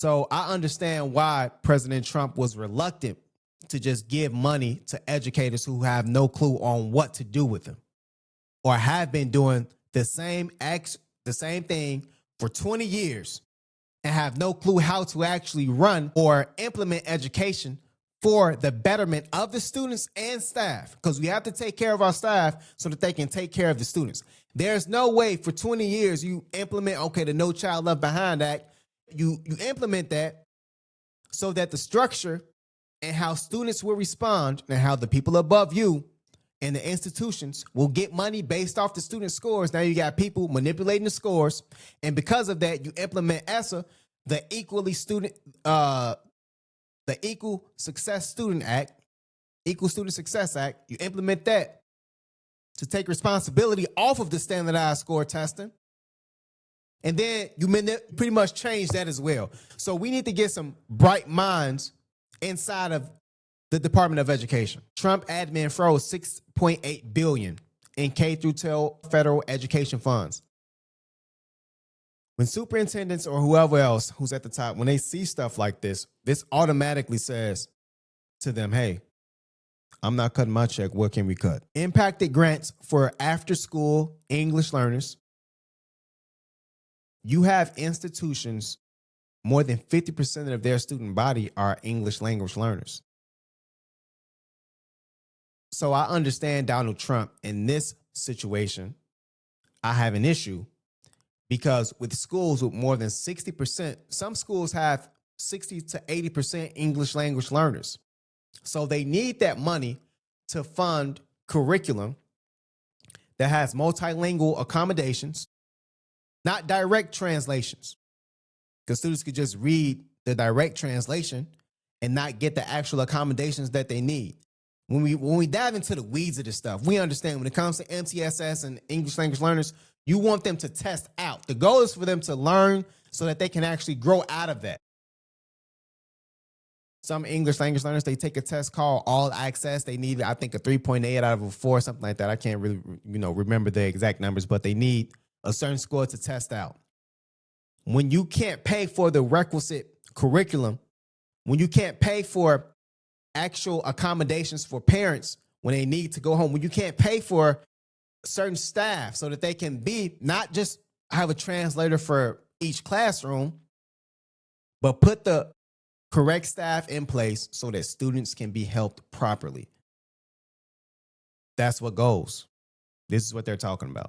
So I understand why President Trump was reluctant to just give money to educators who have no clue on what to do with them or have been doing the same thing for 20 years and have no clue how to actually run or implement education for the betterment of the students and staff, because we have to take care of our staff so that they can take care of the students. There's no way for 20 years you implement, okay, the No Child Left Behind Act. You implement that so that the structure and how students will respond and how the people above you and the institutions will get money based off the student scores. Now you got people manipulating the scores, and because of that, you implement ESSA, the Equal Success Student Act, Equal Student Success Act. You implement that to take responsibility off of the standardized score testing. And then you pretty much change that as well. So we need to get some bright minds inside of the Department of Education. Trump admin froze $6.8 billion in K through 12 federal education funds. When superintendents or whoever else who's at the top, when they see stuff like this automatically says to them, hey, I'm not cutting my check. What can we cut? Impacted grants for after-school English learners. You have institutions, more than 50% of their student body are English language learners. So I understand Donald Trump in this situation. I have an issue because with schools with more than 60%, some schools have 60 to 80% English language learners. So they need that money to fund curriculum that has multilingual accommodations, not direct translations, because students could just read the direct translation and not get the actual accommodations that they need. When we dive into the weeds of this stuff, we understand when it comes to MTSS and English language learners, you want them to test out. The goal is for them to learn so that they can actually grow out of that. Some English language learners, they take a test called All Access. They need, I think, a 3.8 out of a 4, something like that. I can't really, remember the exact numbers, but they need a certain score to test out. When you can't pay for the requisite curriculum, when you can't pay for actual accommodations for parents when they need to go home, when you can't pay for certain staff so that they can be not just have a translator for each classroom, but put the correct staff in place so that students can be helped properly. That's what goes. This is what they're talking about.